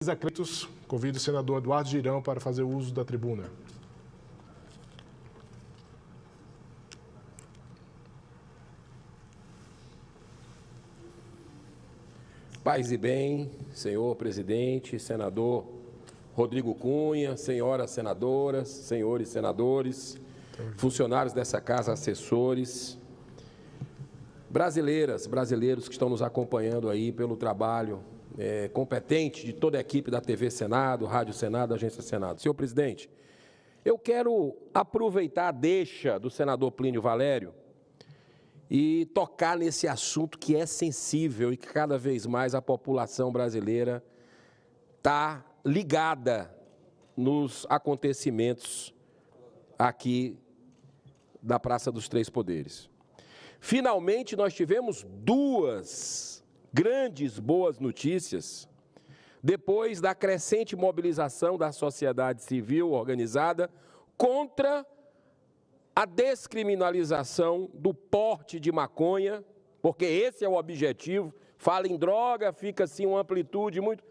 Acreitos, convido o senador Eduardo Girão para fazer uso da tribuna. Paz e bem, senhor presidente, senador Rodrigo Cunha, senhoras senadoras, senhores senadores, funcionários dessa casa, assessores, brasileiros que estão nos acompanhando aí pelo trabalho competente de toda a equipe da TV Senado, Rádio Senado, Agência Senado. Senhor presidente, eu quero aproveitar a deixa do senador Plínio Valério e tocar nesse assunto que é sensível e que cada vez mais a população brasileira está ligada nos acontecimentos aqui da Praça dos Três Poderes. Finalmente, nós tivemos duas grandes boas notícias depois da crescente mobilização da sociedade civil organizada contra a descriminalização do porte de maconha, porque esse é o objetivo. Fala em droga, fica assim uma amplitude muito...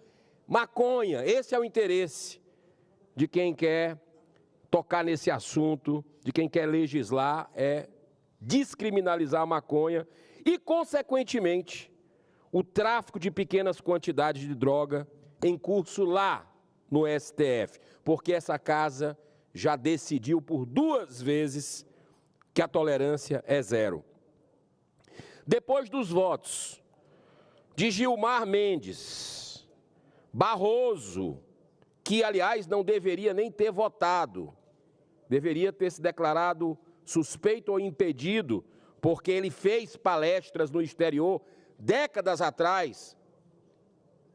Maconha, esse é o interesse de quem quer tocar nesse assunto, de quem quer legislar, é descriminalizar a maconha e, consequentemente, o tráfico de pequenas quantidades de droga em curso lá no STF, porque essa casa já decidiu por 2 vezes que a tolerância é 0. Depois dos votos de Gilmar Mendes, Barroso, que, aliás, não deveria nem ter votado, deveria ter se declarado suspeito ou impedido, porque ele fez palestras no exterior décadas atrás,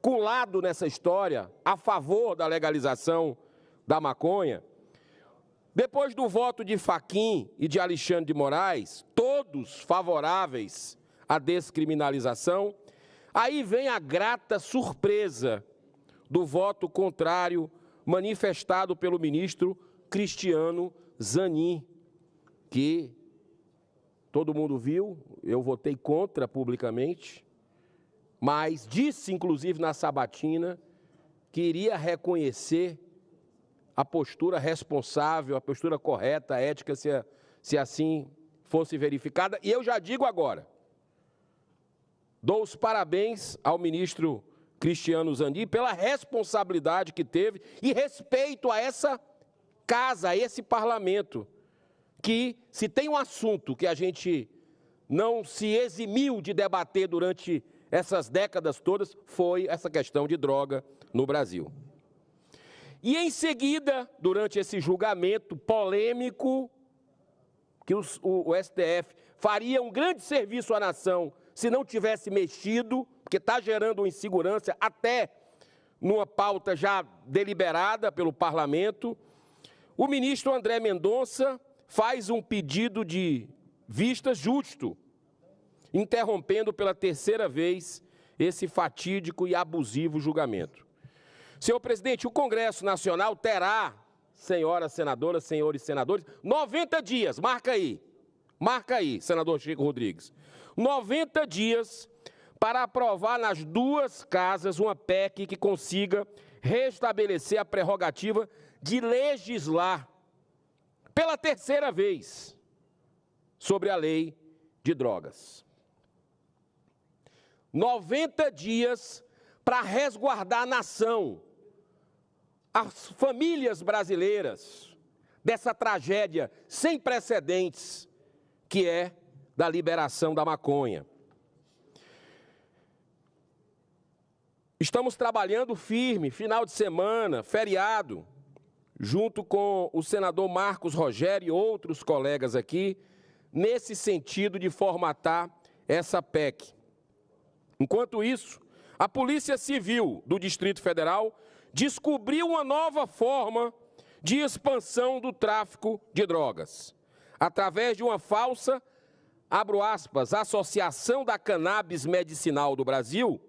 colado nessa história, a favor da legalização da maconha. Depois do voto de Fachin e de Alexandre de Moraes, todos favoráveis à descriminalização, aí vem a grata surpresa do voto contrário manifestado pelo ministro Cristiano Zanin, que todo mundo viu, eu votei contra publicamente, mas disse, inclusive, na sabatina, que iria reconhecer a postura responsável, a postura correta, a ética, se assim fosse verificada. E eu já digo agora, dou os parabéns ao ministro Cristiano Zanin pela responsabilidade que teve e respeito a essa casa, a esse parlamento, que se tem um assunto que a gente não se eximiu de debater durante essas décadas todas, foi essa questão de droga no Brasil. E em seguida, durante esse julgamento polêmico, que o STF faria um grande serviço à nação se não tivesse mexido, porque está gerando uma insegurança até numa pauta já deliberada pelo parlamento, o ministro André Mendonça faz um pedido de vista justo, interrompendo pela 3ª vez esse fatídico e abusivo julgamento. Senhor presidente, o Congresso Nacional terá, senhoras senadoras, senhores senadores, 90 dias, marca aí, senador Chico Rodrigues, 90 dias para aprovar nas 2 casas uma PEC que consiga restabelecer a prerrogativa de legislar pela 3ª vez sobre a lei de drogas. 90 dias para resguardar a nação, as famílias brasileiras, dessa tragédia sem precedentes que é da liberação da maconha. Estamos trabalhando firme, final de semana, feriado, junto com o senador Marcos Rogério e outros colegas aqui, nesse sentido de formatar essa PEC. Enquanto isso, a Polícia Civil do Distrito Federal descobriu uma nova forma de expansão do tráfico de drogas, através de uma falsa, abro aspas, Associação da Cannabis Medicinal do Brasil,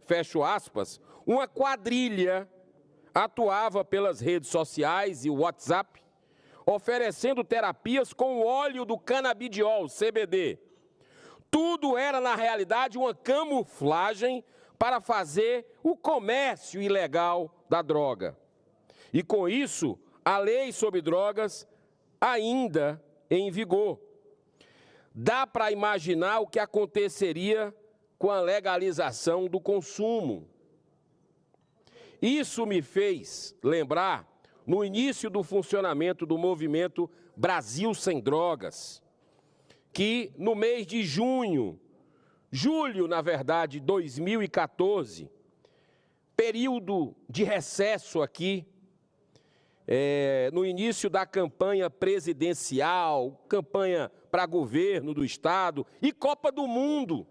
fecho aspas, uma quadrilha atuava pelas redes sociais e WhatsApp, oferecendo terapias com o óleo do canabidiol, CBD. Tudo era, na realidade, uma camuflagem para fazer o comércio ilegal da droga. E com isso, a lei sobre drogas ainda em vigor. Dá para imaginar o que aconteceria com a legalização do consumo. Isso me fez lembrar no início do funcionamento do movimento Brasil Sem Drogas, que no mês de julho, na verdade, 2014, período de recesso aqui, no início da campanha presidencial, campanha para governo do Estado e Copa do Mundo,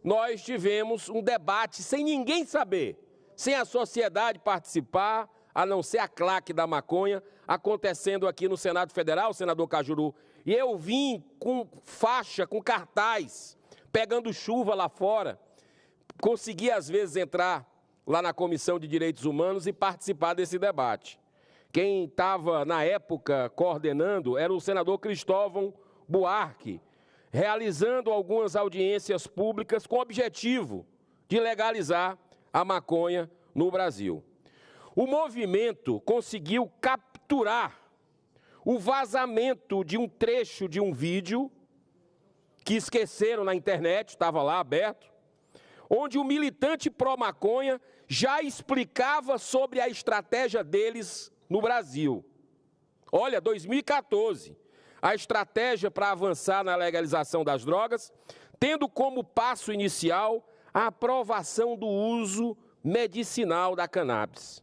nós tivemos um debate sem ninguém saber, sem a sociedade participar, a não ser a claque da maconha, acontecendo aqui no Senado Federal, senador Cajuru. E eu vim com faixa, com cartaz, pegando chuva lá fora, consegui às vezes entrar lá na Comissão de Direitos Humanos e participar desse debate. Quem estava, na época, coordenando era o senador Cristóvão Buarque, realizando algumas audiências públicas com o objetivo de legalizar a maconha no Brasil. O movimento conseguiu capturar o vazamento de um trecho de um vídeo que esqueceram na internet, estava lá aberto, onde o militante pró-maconha já explicava sobre a estratégia deles no Brasil. Olha, 2014, a estratégia para avançar na legalização das drogas, tendo como passo inicial a aprovação do uso medicinal da cannabis.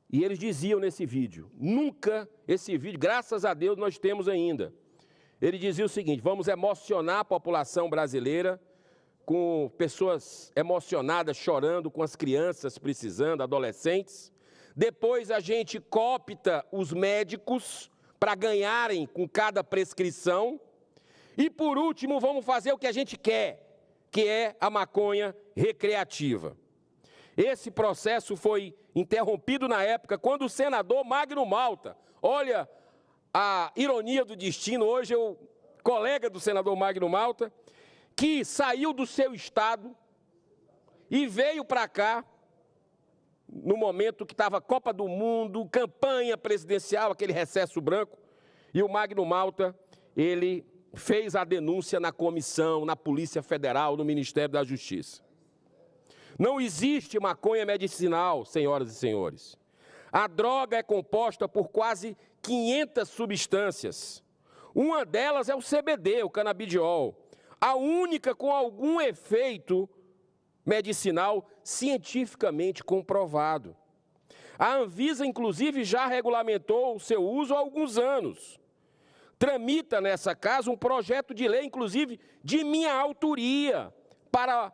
E eles diziam nesse vídeo, nunca esse vídeo, graças a Deus, nós temos ainda. Ele dizia o seguinte: vamos emocionar a população brasileira, com pessoas emocionadas, chorando, com as crianças precisando, adolescentes. Depois a gente coopta os médicos para ganharem com cada prescrição. E por último, vamos fazer o que a gente quer, que é a maconha recreativa. Esse processo foi interrompido na época, quando o senador Magno Malta, olha a ironia do destino, hoje é o colega do senador Magno Malta, que saiu do seu estado e veio para cá, no momento que estava Copa do Mundo, campanha presidencial, aquele recesso branco, e o Magno Malta, ele fez a denúncia na comissão, na Polícia Federal, no Ministério da Justiça. Não existe maconha medicinal, senhoras e senhores. A droga é composta por quase 500 substâncias. Uma delas é o CBD, o canabidiol, a única com algum efeito medicinal cientificamente comprovado. A Anvisa, inclusive, já regulamentou o seu uso há alguns anos. Tramita, nessa casa, um projeto de lei, inclusive, de minha autoria, para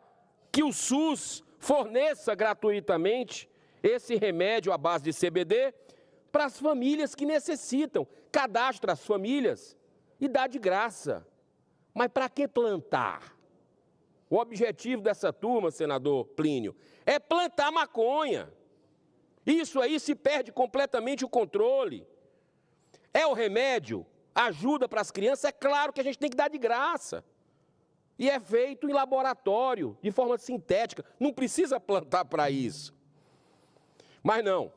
que o SUS forneça gratuitamente esse remédio à base de CBD para as famílias que necessitam. Cadastra as famílias e dá de graça. Mas para que plantar? O objetivo dessa turma, senador Plínio, é plantar maconha. Isso aí se perde completamente o controle. É o remédio? Ajuda para as crianças? É claro que a gente tem que dar de graça. E é feito em laboratório, de forma sintética. Não precisa plantar para isso. Mas não,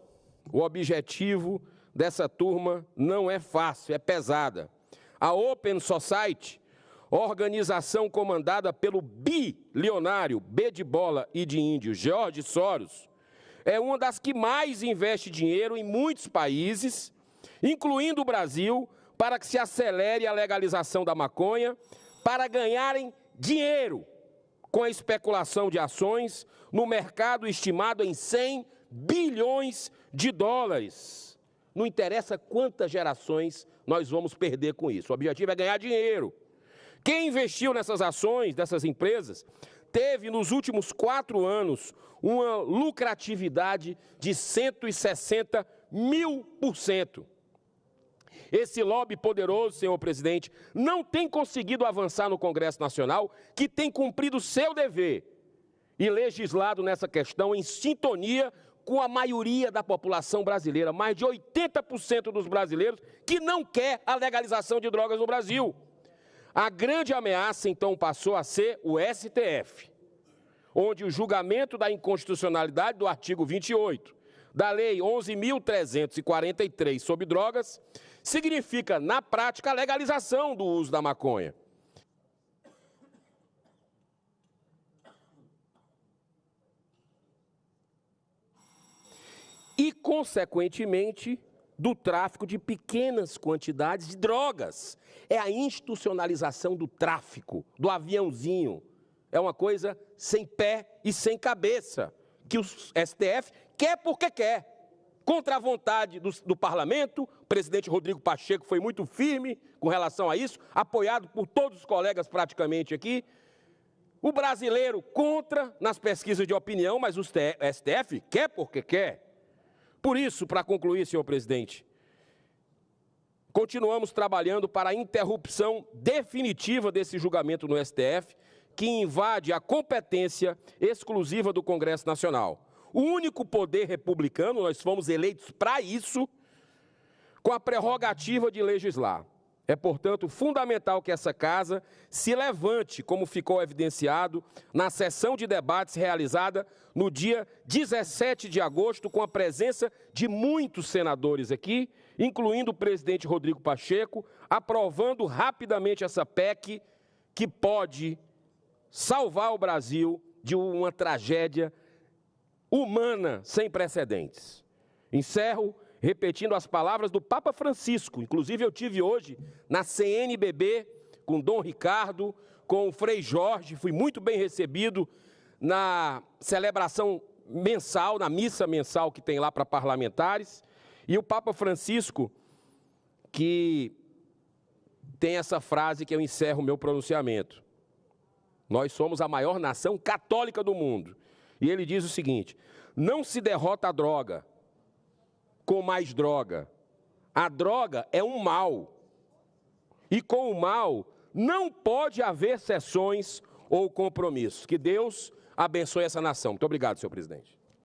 o objetivo dessa turma não é fácil, é pesada. A Open Society, organização comandada pelo bilionário, B de bola e de índio, George Soros, é uma das que mais investe dinheiro em muitos países, incluindo o Brasil, para que se acelere a legalização da maconha, para ganharem dinheiro com a especulação de ações no mercado estimado em 100 bilhões de dólares. Não interessa quantas gerações nós vamos perder com isso. O objetivo é ganhar dinheiro. Quem investiu nessas ações, dessas empresas, teve nos últimos 4 anos uma lucratividade de 160.000%. Esse lobby poderoso, senhor presidente, não tem conseguido avançar no Congresso Nacional, que tem cumprido o seu dever e legislado nessa questão em sintonia com a maioria da população brasileira, mais de 80% dos brasileiros que não quer a legalização de drogas no Brasil. A grande ameaça, então, passou a ser o STF. onde o julgamento da inconstitucionalidade do artigo 28 da Lei 11.343 sobre drogas significa, na prática, a legalização do uso da maconha. E, consequentemente, do tráfico de pequenas quantidades de drogas. É a institucionalização do tráfico, do aviãozinho. É uma coisa sem pé e sem cabeça, que o STF quer porque quer. Contra a vontade do parlamento, o presidente Rodrigo Pacheco foi muito firme com relação a isso, apoiado por todos os colegas praticamente aqui. O brasileiro contra nas pesquisas de opinião, mas o STF quer porque quer. Por isso, para concluir, senhor presidente, continuamos trabalhando para a interrupção definitiva desse julgamento no STF, que invade a competência exclusiva do Congresso Nacional. O único poder republicano, nós fomos eleitos para isso, com a prerrogativa de legislar. É, portanto, fundamental que essa casa se levante, como ficou evidenciado na sessão de debates realizada no dia 17 de agosto, com a presença de muitos senadores aqui, incluindo o presidente Rodrigo Pacheco, aprovando rapidamente essa PEC que pode salvar o Brasil de uma tragédia humana sem precedentes. Encerro repetindo as palavras do Papa Francisco. Inclusive, eu tive hoje na CNBB com Dom Ricardo, com o Frei Jorge, fui muito bem recebido na celebração mensal, na missa mensal que tem lá para parlamentares. E o Papa Francisco, que tem essa frase que eu encerro o meu pronunciamento. Nós somos a maior nação católica do mundo. E ele diz o seguinte: não se derrota a droga com mais droga. A droga é um mal. E com o mal não pode haver cessões ou compromissos. Que Deus abençoe essa nação. Muito obrigado, senhor presidente.